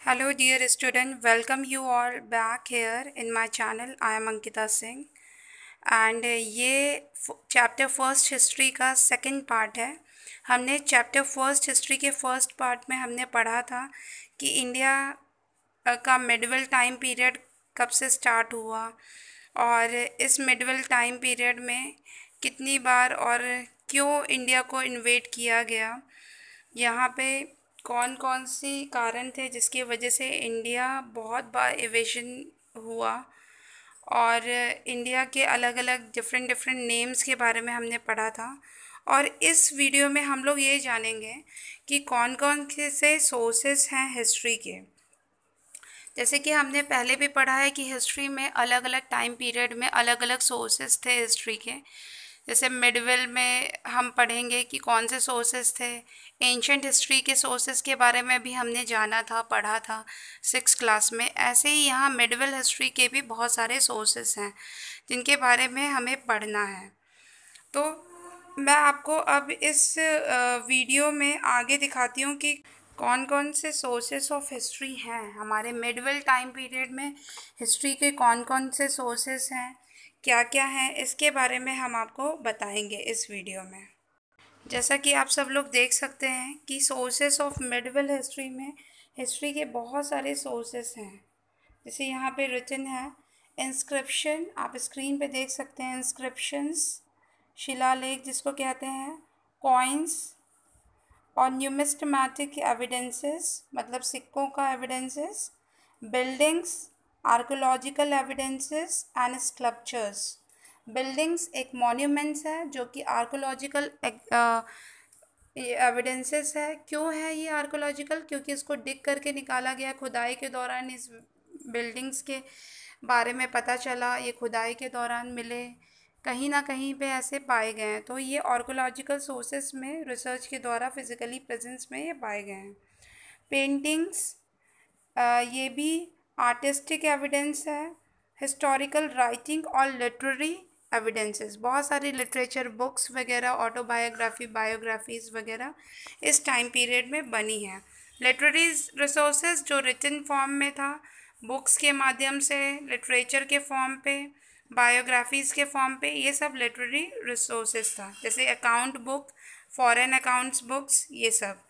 Hello dear student, welcome you all back here in my channel. I am Ankita Singh and ये chapter first history का second part है। हमने chapter first history के first part में हमने पढ़ा था कि इंडिया का मिडवल टाइम पीरियड कब से स्टार्ट हुआ और इस मिडवल टाइम पीरियड में कितनी बार और क्यों इंडिया को इन्वेड किया गया, यहाँ पे कौन कौन सी कारण थे जिसकी वजह से इंडिया बहुत बार इवेशन हुआ और इंडिया के अलग अलग डिफरेंट डिफरेंट नेम्स के बारे में हमने पढ़ा था। और इस वीडियो में हम लोग ये जानेंगे कि कौन कौन से सोर्सेस हैं हिस्ट्री के। जैसे कि हमने पहले भी पढ़ा है कि हिस्ट्री में अलग अलग टाइम पीरियड में अलग अलग सोर्सेस थे हिस्ट्री के। जैसे मिडविल में हम पढ़ेंगे कि कौन से सोर्सेस थे। एंशंट हिस्ट्री के सोर्सेस के बारे में भी हमने जाना था, पढ़ा था 6th क्लास में। ऐसे ही यहाँ मिडविल हिस्ट्री के भी बहुत सारे सोर्सेस हैं जिनके बारे में हमें पढ़ना है। तो मैं आपको अब इस वीडियो में आगे दिखाती हूँ कि कौन कौन से सोर्सेस ऑफ हिस्ट्री हैं हमारे मिडविल टाइम पीरियड में। हिस्ट्री के कौन कौन से सोर्सेस हैं, क्या क्या हैं, इसके बारे में हम आपको बताएंगे इस वीडियो में। जैसा कि आप सब लोग देख सकते हैं कि सोर्सेस ऑफ मिडविल हिस्ट्री में हिस्ट्री के बहुत सारे सोर्सेस हैं। जैसे यहाँ पे रिटन है इंस्क्रिप्शन, आप स्क्रीन पे देख सकते हैं। इंस्क्रिप्शंस, शिलालेख जिसको कहते हैं, कॉइन्स और न्यूमिस्टमैटिक एविडेंसेस मतलब सिक्कों का evidences, buildings, archaeological evidences and sculptures. Buildings एक मॉन्यूमेंट्स है जो कि आर्कोलॉजिकल एविडेंसेस है। क्यों है ये आर्कोलॉजिकल? क्योंकि इसको डिग करके निकाला गया, खुदाई के दौरान इस बिल्डिंग्स के बारे में पता चला, ये खुदाई के दौरान मिले, कहीं ना कहीं पे ऐसे पाए गए हैं। तो ये आर्कोलॉजिकल सोर्सेस में रिसर्च के द्वारा फिज़िकली प्रेजेंस में ये पाए गए हैं। पेंटिंग्स, ये भी आर्टिस्टिक एविडेंस है। हिस्टोरिकल राइटिंग और लिटरेरी एविडेंसेस, बहुत सारी लिटरेचर बुक्स वगैरह, ऑटोबायोग्राफी, बायोग्राफीज़ वगैरह इस टाइम पीरियड में बनी हैं। लिटरेरी रिसोर्सेज जो रिटन फॉर्म में था, बुक्स के माध्यम से, लिटरेचर के फॉर्म पे, बायोग्राफीज़ के फॉर्म पे, ये सब लिटरेरी रिसोर्सेज था। जैसे account book, foreign accounts books, ये सब।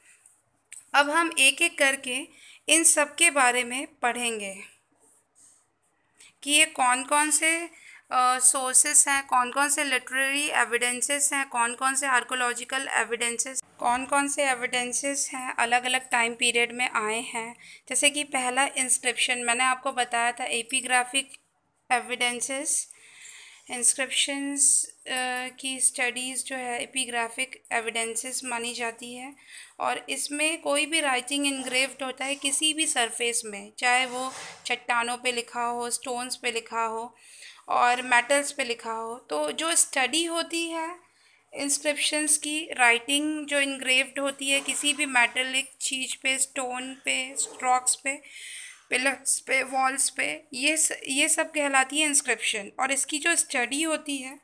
अब हम एक एक करके इन सब के बारे में पढ़ेंगे कि ये कौन कौन से सोर्सेस हैं, कौन कौन से लिटरेरी एविडेंसेस हैं, कौन कौन से आर्कोलॉजिकल एविडेंसेस, कौन कौन से एविडेंसेस हैं अलग अलग टाइम पीरियड में आए हैं। जैसे कि पहला इंस्क्रिप्शन, मैंने आपको बताया था एपिग्राफिक एविडेंसेस। इंस्क्रिप्शंस की स्टडीज़ जो है एपिग्राफिक एविडेंसेस मानी जाती है और इसमें कोई भी राइटिंग इनग्रेव्ड होता है किसी भी सरफेस में, चाहे वो चट्टानों पे लिखा हो, स्टोन्स पे लिखा हो और मेटल्स पे लिखा हो। तो जो स्टडी होती है इंस्क्रिप्शंस की, राइटिंग जो इनग्रेव्ड होती है किसी भी मेटलिक चीज़ पे, स्टोन पे, रॉक्स पे, पिलर्स पे, वॉल्स पे, ये सब कहलाती है इंस्क्रिप्शन। और इसकी जो स्टडी होती है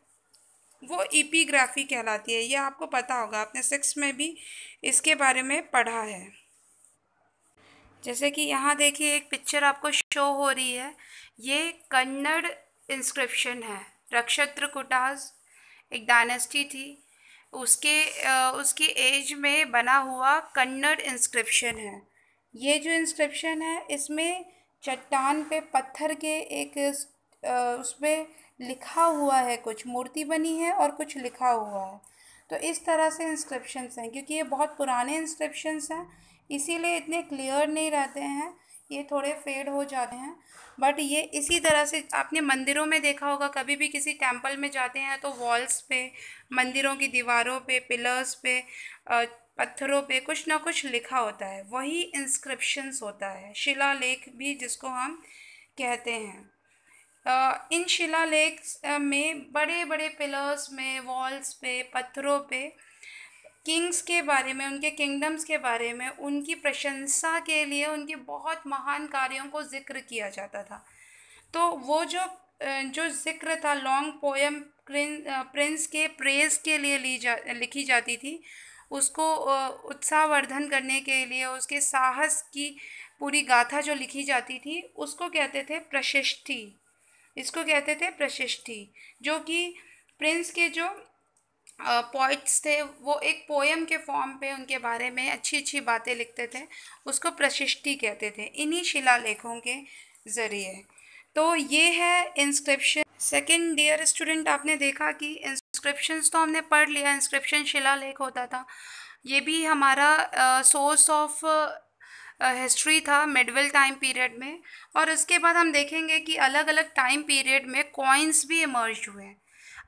वो एपिग्राफी कहलाती है। ये आपको पता होगा, आपने 6 में भी इसके बारे में पढ़ा है। जैसे कि यहाँ देखिए एक पिक्चर आपको शो हो रही है, ये कन्नड़ इंस्क्रिप्शन है। नक्षत्रकूटास एक डायनेस्टी थी, उसकी एज में बना हुआ कन्नड़ इंस्क्रिप्शन है। ये जो इंस्क्रिप्शन है इसमें चट्टान पे पत्थर के एक उसमें लिखा हुआ है, कुछ मूर्ति बनी है और कुछ लिखा हुआ है। तो इस तरह से इंस्क्रिप्शंस हैं। क्योंकि ये बहुत पुराने इंस्क्रिप्शंस हैं इसीलिए इतने क्लियर नहीं रहते हैं, ये थोड़े फेड हो जाते हैं। बट ये इसी तरह से आपने मंदिरों में देखा होगा, कभी भी किसी टेंपल में जाते हैं तो वॉल्स पे, मंदिरों की दीवारों पे, पिलर्स पे, पत्थरों पे कुछ ना कुछ लिखा होता है, वही इंस्क्रिप्शंस होता है। शिलालेख भी जिसको हम कहते हैं। इन शिलालेख में बड़े बड़े पिलर्स में, वॉल्स पे, पत्थरों पे किंग्स के बारे में, उनके किंगडम्स के बारे में, उनकी प्रशंसा के लिए उनके बहुत महान कार्यों को जिक्र किया जाता था। तो वो जो जिक्र था, लॉन्ग पोएम प्रिंस के प्रेज के लिए लिखी जाती थी, उसको उत्साहवर्धन करने के लिए, उसके साहस की पूरी गाथा जो लिखी जाती थी उसको कहते थे प्रशिष्टि। इसको कहते थे प्रशिष्टि, जो कि प्रिंस के जो पोइट्स थे वो एक पोएम के फॉर्म पे उनके बारे में अच्छी अच्छी बातें लिखते थे, उसको प्रशिष्टि कहते थे इन्हीं शिलालेखों के ज़रिए। तो ये है इंस्क्रिप्शन। सेकंड, डियर स्टूडेंट, आपने देखा कि इंस्क्रिप्शंस तो हमने पढ़ लिया, इंस्क्रिप्शन शिलालेख होता था, ये भी हमारा सोर्स ऑफ हिस्ट्री था मिडवल टाइम पीरियड में। और उसके बाद हम देखेंगे कि अलग अलग टाइम पीरियड में कॉइन्स भी इमर्ज हुए।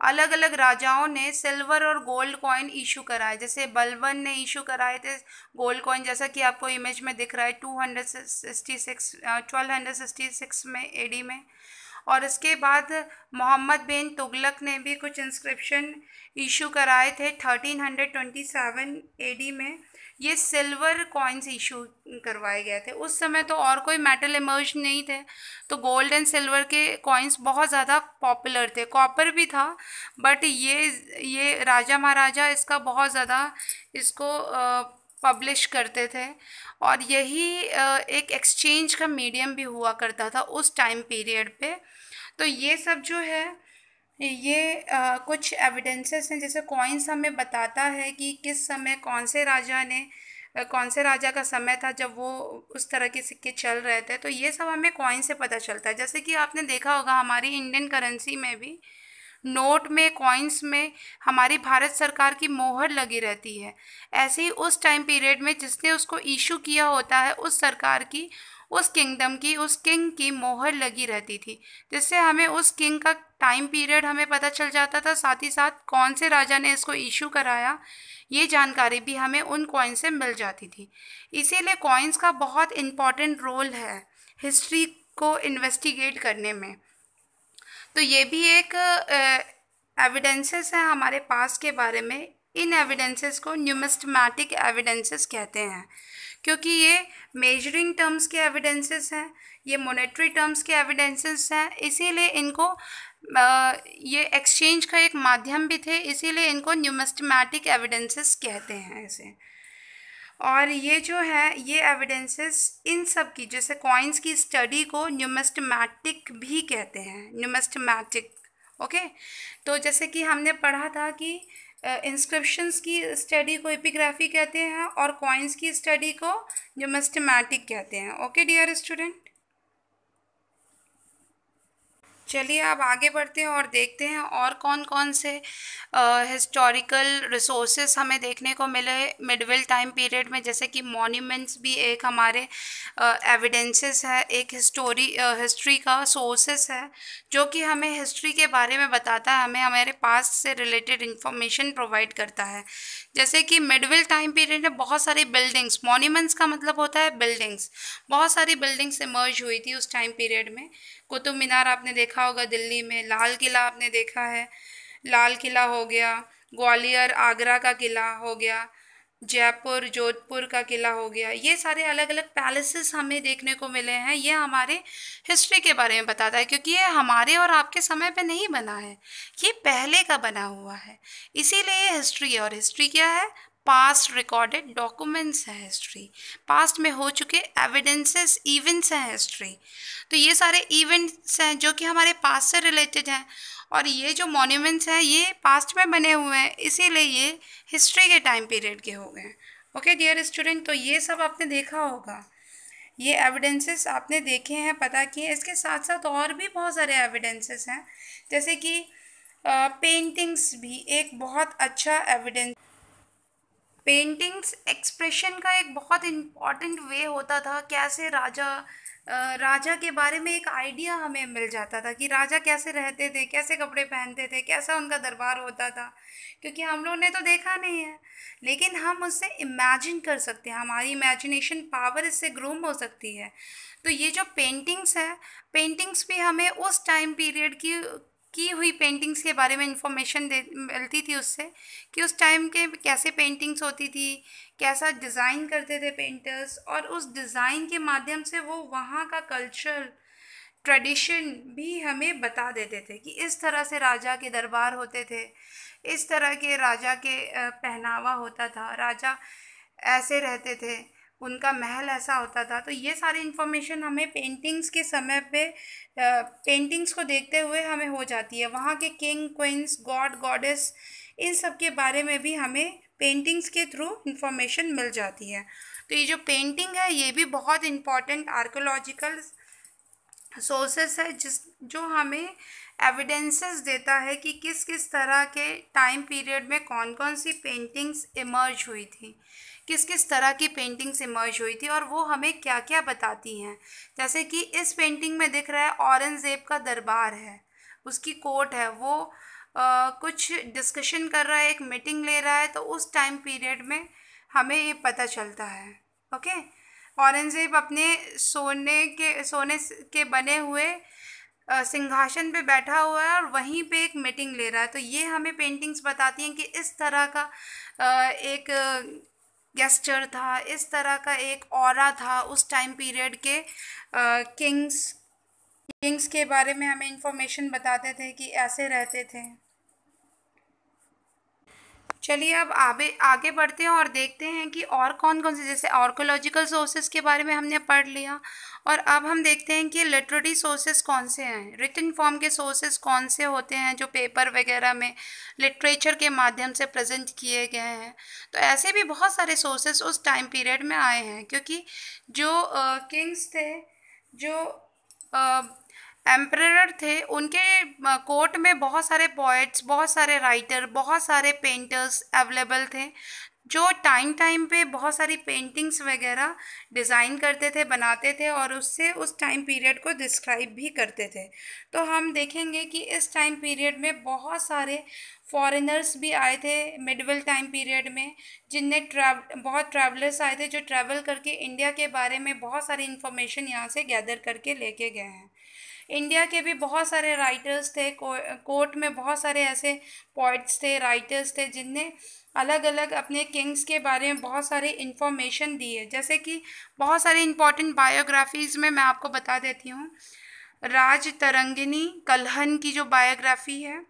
अलग अलग राजाओं ने सिल्वर और गोल्ड कॉइन इशू कराए, जैसे बलबन ने इशू कराए थे गोल्ड कॉइन, जैसा कि आपको इमेज में दिख रहा है 1266 में एडी में। और इसके बाद मोहम्मद बिन तुगलक ने भी कुछ इंस्क्रिप्शन इशू कराए थे 1327 एडी में। ये सिल्वर कॉइन्स इशू करवाए गए थे। उस समय तो और कोई मेटल इमर्ज नहीं थे, तो गोल्ड एंड सिल्वर के कॉइन्स बहुत ज़्यादा पॉपुलर थे। कॉपर भी था, बट ये राजा महाराजा इसका बहुत ज़्यादा इसको पब्लिश करते थे, और यही एक एक्सचेंज का मीडियम भी हुआ करता था उस टाइम पीरियड पे। तो ये सब जो है ये कुछ एविडेंसेस हैं, जैसे कॉइन्स हमें बताता है कि किस समय कौन से राजा ने कौन से राजा का समय था जब वो उस तरह के सिक्के चल रहे थे। तो ये सब हमें कॉइन से पता चलता है। जैसे कि आपने देखा होगा हमारी इंडियन करेंसी में भी नोट में, कॉइन्स में हमारी भारत सरकार की मोहर लगी रहती है। ऐसे ही उस टाइम पीरियड में जिसने उसको इशू किया होता है उस सरकार की, उस किंगडम की, उस किंग की मोहर लगी रहती थी, जिससे हमें उस किंग का टाइम पीरियड हमें पता चल जाता था। साथ ही साथ कौन से राजा ने इसको इशू कराया, ये जानकारी भी हमें उन कॉइन से मिल जाती थी। इसीलिए कॉइन्स का बहुत इम्पॉर्टेंट रोल है हिस्ट्री को इन्वेस्टिगेट करने में। तो ये भी एक एविडेंसेस है हमारे पास के बारे में। इन एविडेंसेस को न्यूमिस्मेटिक एविडेंसेस कहते हैं, क्योंकि ये मेजरिंग टर्म्स के एविडेंसेस हैं, ये मॉनेटरी टर्म्स के एविडेंसेस हैं, इसीलिए इनको ये एक्सचेंज का एक माध्यम भी थे, इसीलिए इनको न्यूमिस्मेटिक एविडेंसेस कहते हैं इसे। और ये जो है ये एविडेंसेस इन सब की, जैसे कॉइन्स की स्टडी को न्यूमिस्मेटिक भी कहते हैं, न्यूमिस्मेटिक। ओके, तो जैसे कि हमने पढ़ा था कि इंस्क्रिप्शंस की स्टडी को एपिग्राफी कहते हैं और कॉइन्स की स्टडी को न्यूमिस्मेटिक कहते हैं। ओके डियर स्टूडेंट, चलिए अब आगे बढ़ते हैं और देखते हैं और कौन कौन से हिस्टोरिकल रिसोर्सेस हमें देखने को मिले मिडवल टाइम पीरियड में। जैसे कि मॉन्यूमेंट्स भी एक हमारे एविडेंसेस है, एक हिस्ट्री का सोर्सेस है, जो कि हमें हिस्ट्री के बारे में बताता है, हमें हमारे पास्ट से रिलेटेड इंफॉर्मेशन प्रोवाइड करता है। जैसे कि मिडवल टाइम पीरियड में बहुत सारी बिल्डिंग्स, मॉन्यूमेंट्स का मतलब होता है बिल्डिंग्स, बहुत सारी बिल्डिंग्स इमर्ज हुई थी उस टाइम पीरियड में। कुतुब मीनार आपने देखा होगा दिल्ली में, लाल किला आपने देखा है, लाल किला हो गया, ग्वालियर आगरा का किला हो गया, जयपुर जोधपुर का किला हो गया, ये सारे अलग अलग पैलेसेस हमें देखने को मिले हैं। ये हमारे हिस्ट्री के बारे में बताता है, क्योंकि ये हमारे और आपके समय पे नहीं बना है, ये पहले का बना हुआ है, इसीलिए ये हिस्ट्री है। और हिस्ट्री क्या है? पास्ट रिकॉर्डेड डॉक्यूमेंट्स है हिस्ट्री, पास्ट में हो चुके एविडेंसेस, इवेंट्स हैं हिस्ट्री। तो ये सारे इवेंट्स हैं जो कि हमारे पास्ट से रिलेटेड हैं, और ये जो मॉन्यूमेंट्स हैं ये पास्ट में बने हुए हैं, इसीलिए ये हिस्ट्री के टाइम पीरियड के हो गए। ओके डियर स्टूडेंट, तो ये सब आपने देखा होगा, ये एविडेंसेस आपने देखे हैं, पता किए। इसके साथ साथ और भी बहुत सारे एविडेंसेस हैं, जैसे कि पेंटिंग्स भी एक बहुत अच्छा एविडेंस। पेंटिंग्स एक्सप्रेशन का एक बहुत इम्पॉर्टेंट वे होता था। कैसे राजा के बारे में एक आइडिया हमें मिल जाता था कि राजा कैसे रहते थे, कैसे कपड़े पहनते थे, कैसा उनका दरबार होता था, क्योंकि हम लोगों ने तो देखा नहीं है, लेकिन हम उससे इमेजिन कर सकते हैं, हमारी इमेजिनेशन पावर इससे ग्रूम हो सकती है। तो ये जो पेंटिंग्स हैं, पेंटिंग्स भी हमें उस टाइम पीरियड की हुई पेंटिंग्स के बारे में इंफॉर्मेशन मिलती थी उससे, कि उस टाइम के कैसे पेंटिंग्स होती थी, कैसा डिज़ाइन करते थे पेंटर्स, और उस डिज़ाइन के माध्यम से वो वहाँ का कल्चर ट्रेडिशन भी हमें बता देते थे कि इस तरह से राजा के दरबार होते थे, इस तरह के राजा के पहनावा होता था, राजा ऐसे रहते थे, उनका महल ऐसा होता था। तो ये सारी इन्फॉर्मेशन हमें पेंटिंग्स के समय पे पेंटिंग्स को देखते हुए हमें हो जाती है। वहाँ के किंग क्वींस गॉड गॉडेस इन सब के बारे में भी हमें पेंटिंग्स के थ्रू इन्फॉर्मेशन मिल जाती है। तो ये जो पेंटिंग है ये भी बहुत इम्पॉर्टेंट आर्कोलॉजिकल सोर्सेस है जो हमें एविडेंसेस देता है कि किस किस तरह के टाइम पीरियड में कौन कौन सी पेंटिंग्स इमर्ज हुई थी, किस किस तरह की पेंटिंग्स इमर्ज हुई थी और वो हमें क्या क्या बताती हैं। जैसे कि इस पेंटिंग में दिख रहा है औरंगज़ेब का दरबार है, उसकी कोर्ट है, वो कुछ डिस्कशन कर रहा है, एक मीटिंग ले रहा है। तो उस टाइम पीरियड में हमें ये पता चलता है। ओके, औरंगज़ेब अपने सोने के बने हुए सिंहासन पे बैठा हुआ है और वहीं पे एक मीटिंग ले रहा है। तो ये हमें पेंटिंग्स बताती हैं कि इस तरह का एक गेस्चर था, इस तरह का एक ऑरा था उस टाइम पीरियड के किंग्स के बारे में हमें इंफॉर्मेशन बताते थे कि ऐसे रहते थे। चलिए अब आगे आगे बढ़ते हैं और देखते हैं कि और कौन कौन से, जैसे आर्कोलॉजिकल सोर्सेज के बारे में हमने पढ़ लिया और अब हम देखते हैं कि लिटरेरी सोर्सेज कौन से हैं, रिटन फॉर्म के सोर्सेज कौन से होते हैं जो पेपर वगैरह में लिटरेचर के माध्यम से प्रेजेंट किए गए हैं। तो ऐसे भी बहुत सारे सोर्सेज उस टाइम पीरियड में आए हैं, क्योंकि जो किंग्स थे, जो एम्परर थे, उनके कोर्ट में बहुत सारे पोएट्स, बहुत सारे राइटर, बहुत सारे पेंटर्स अवेलेबल थे जो टाइम टाइम पे बहुत सारी पेंटिंग्स वगैरह डिज़ाइन करते थे, बनाते थे और उससे उस टाइम पीरियड को डिस्क्राइब भी करते थे। तो हम देखेंगे कि इस टाइम पीरियड में बहुत सारे फॉरेनर्स भी आए थे मिडवल टाइम पीरियड में, जिनने बहुत ट्रैवलर्स आए थे जो ट्रैवल करके इंडिया के बारे में बहुत सारी इन्फॉर्मेशन यहाँ से गैदर करके लेके गए हैं। इंडिया के भी बहुत सारे राइटर्स थे, कोर्ट में बहुत सारे ऐसे पोइट्स थे, राइटर्स थे जिनने अलग अलग अपने किंग्स के बारे में बहुत सारी इन्फॉर्मेशन दी है। जैसे कि बहुत सारी इंपॉर्टेंट बायोग्राफीज़ में मैं आपको बता देती हूँ। राज तरंगिनी कल्हन की जो बायोग्राफी है,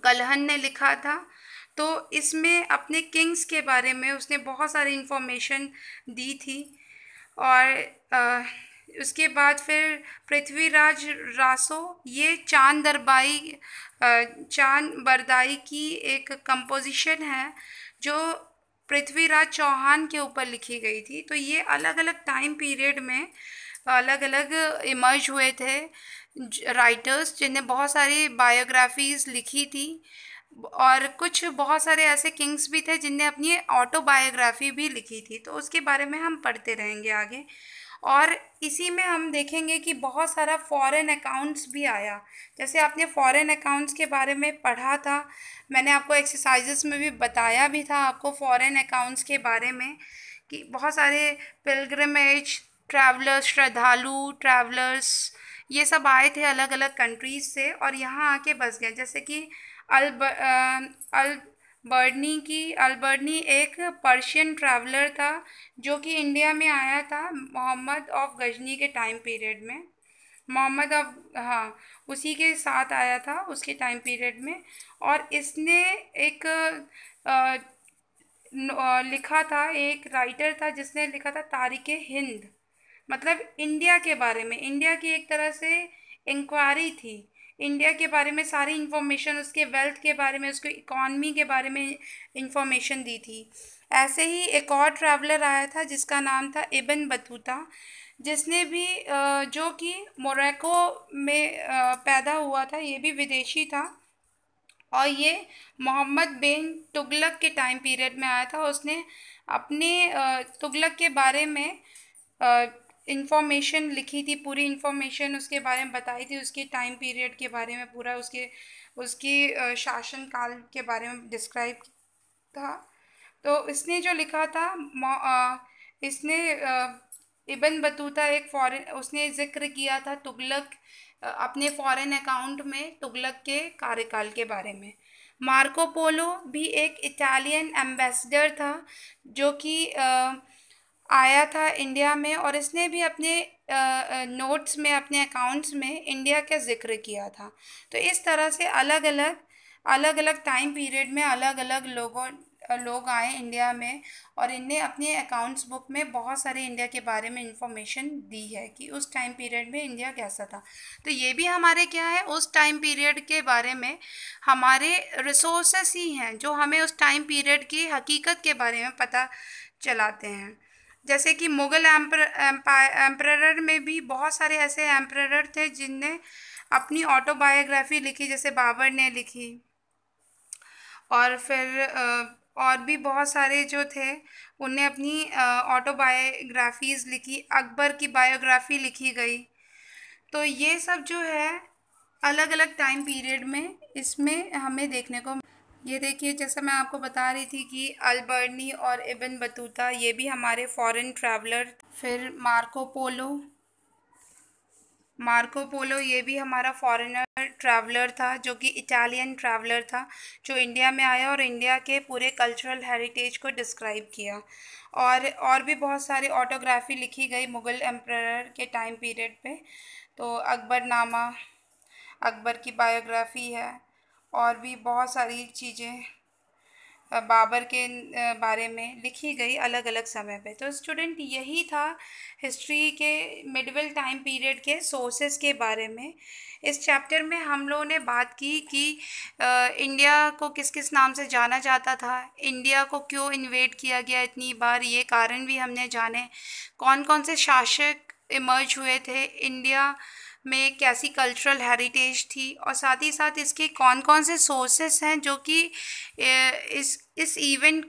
कल्हन ने लिखा था। तो इसमें अपने किंग्स के बारे में उसने बहुत सारी इन्फॉर्मेशन दी थी। और उसके बाद फिर पृथ्वीराज रासो, ये चांद बरदाई की एक कंपोजिशन है जो पृथ्वीराज चौहान के ऊपर लिखी गई थी। तो ये अलग अलग टाइम पीरियड में अलग अलग इमर्ज हुए थे राइटर्स जिन्हें बहुत सारी बायोग्राफीज़ लिखी थी। और कुछ बहुत सारे ऐसे किंग्स भी थे जिनने अपनी ऑटोबायोग्राफी भी लिखी थी। तो उसके बारे में हम पढ़ते रहेंगे आगे। और इसी में हम देखेंगे कि बहुत सारा फॉरेन अकाउंट्स भी आया। जैसे आपने फॉरेन अकाउंट्स के बारे में पढ़ा था, मैंने आपको एक्सरसाइजेस में भी बताया भी था आपको फॉरेन अकाउंट्स के बारे में कि बहुत सारे पिलग्रिमेज ट्रैवलर्स, श्रद्धालु ट्रैवलर्स, ये सब आए थे अलग अलग कंट्रीज से और यहाँ आके बस गए। जैसे कि अल्बर्नी एक पर्शियन ट्रैवलर था जो कि इंडिया में आया था मोहम्मद ऑफ गजनी के टाइम पीरियड में। मोहम्मद ऑफ, हाँ, उसी के साथ आया था उसके टाइम पीरियड में। और इसने एक लिखा था, एक राइटर था जिसने लिखा था तारीख़ हिंद, मतलब इंडिया के बारे में, इंडिया की एक तरह से इंक्वायरी थी, इंडिया के बारे में सारी इन्फॉर्मेशन, उसके वेल्थ के बारे में, उसके इकॉनमी के बारे में इन्फॉर्मेशन दी थी। ऐसे ही एक और ट्रैवलर आया था जिसका नाम था इब्न बतूता, जिसने भी जो कि मोरक्को में पैदा हुआ था, ये भी विदेशी था और ये मोहम्मद बिन तुगलक के टाइम पीरियड में आया था। उसने अपने तुगलक के बारे में इंफॉर्मेशन लिखी थी, पूरी इंफॉर्मेशन उसके बारे में बताई थी, उसके टाइम पीरियड के बारे में, पूरा उसकी शासन काल के बारे में डिस्क्राइब था। तो इसने जो लिखा था, इसने इब्न बतूता एक फॉरेन, उसने ज़िक्र किया था तुगलक अपने फॉरेन अकाउंट में तुगलक के कार्यकाल के बारे में। मार्को पोलो भी एक इटालियन एम्बेसडर था जो कि आया था इंडिया में और इसने भी अपने नोट्स में, अपने अकाउंट्स में इंडिया का ज़िक्र किया था। तो इस तरह से अलग अलग टाइम पीरियड में अलग अलग लोगों लोग आए इंडिया में और इनने अपने अकाउंट्स बुक में बहुत सारे इंडिया के बारे में इंफॉर्मेशन दी है कि उस टाइम पीरियड में इंडिया कैसा था। तो ये भी हमारे क्या है, उस टाइम पीरियड के बारे में हमारे रिसोर्सेस ही हैं जो हमें उस टाइम पीरियड की हकीकत के बारे में पता चलाते हैं। जैसे कि मुग़ल एम्परर में भी बहुत सारे ऐसे एम्परर थे जिनने अपनी ऑटोबायोग्राफी लिखी, जैसे बाबर ने लिखी, और फिर और भी बहुत सारे जो थे उनने अपनी ऑटोबायोग्राफीज़ लिखी। अकबर की बायोग्राफी लिखी गई। तो ये सब जो है अलग अलग टाइम पीरियड में इसमें हमें देखने को, ये देखिए जैसा मैं आपको बता रही थी कि अल-बर्नी और इब्न बतूता ये भी हमारे फॉरेन ट्रैवलर। फिर मार्को पोलो ये भी हमारा फॉरेनर ट्रैवलर था, जो कि इटालियन ट्रैवलर था, जो इंडिया में आया और इंडिया के पूरे कल्चरल हेरिटेज को डिस्क्राइब किया। और भी बहुत सारी ऑटोग्राफी लिखी गई मुग़ल एम्परर के टाइम पीरियड पे। तो अकबरनामा, अकबर की बायोग्राफी है, और भी बहुत सारी चीज़ें बाबर के बारे में लिखी गई अलग अलग समय पे। तो स्टूडेंट यही था हिस्ट्री के मिडवल टाइम पीरियड के सोर्सेस के बारे में। इस चैप्टर में हम लोगों ने बात की कि इंडिया को किस किस नाम से जाना जाता था, इंडिया को क्यों इन्वेड किया गया इतनी बार, ये कारण भी हमने जाने, कौन कौन से शासक इमर्ज हुए थे, इंडिया में कैसी कल्चरल हेरिटेज थी, और साथ ही साथ इसके कौन कौन से सोर्सेस हैं जो कि इस इवेंट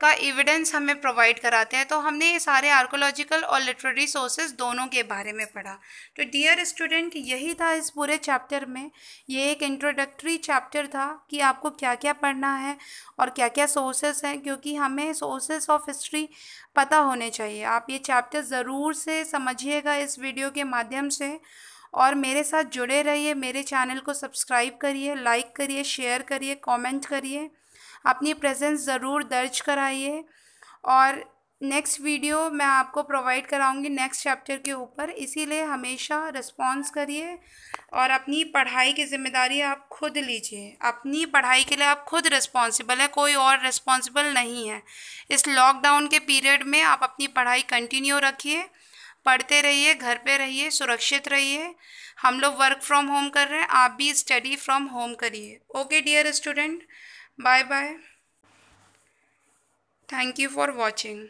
का एविडेंस हमें प्रोवाइड कराते हैं। तो हमने ये सारे आर्कोलॉजिकल और लिटरेरी सोर्सेज दोनों के बारे में पढ़ा। तो डियर स्टूडेंट यही था इस पूरे चैप्टर में। ये एक इंट्रोडक्टरी चैप्टर था कि आपको क्या क्या पढ़ना है और क्या क्या सोर्सेस हैं, क्योंकि हमें सोर्सेस ऑफ हिस्ट्री पता होने चाहिए। आप ये चैप्टर ज़रूर से समझिएगा इस वीडियो के माध्यम से, और मेरे साथ जुड़े रहिए। मेरे चैनल को सब्सक्राइब करिए, लाइक करिए, शेयर करिए, कमेंट करिए, अपनी प्रेजेंस ज़रूर दर्ज कराइए। और नेक्स्ट वीडियो मैं आपको प्रोवाइड कराऊंगी नेक्स्ट चैप्टर के ऊपर, इसीलिए हमेशा रिस्पॉन्स करिए और अपनी पढ़ाई की ज़िम्मेदारी आप खुद लीजिए। अपनी पढ़ाई के लिए आप खुद रिस्पॉन्सिबल है, कोई और रिस्पॉन्सिबल नहीं है। इस लॉकडाउन के पीरियड में आप अपनी पढ़ाई कंटिन्यू रखिए, पढ़ते रहिए, घर पे रहिए, सुरक्षित रहिए। हम लोग वर्क फ्रॉम होम कर रहे हैं, आप भी स्टडी फ्रॉम होम करिए। Okay dear student, bye bye. Thank you for watching.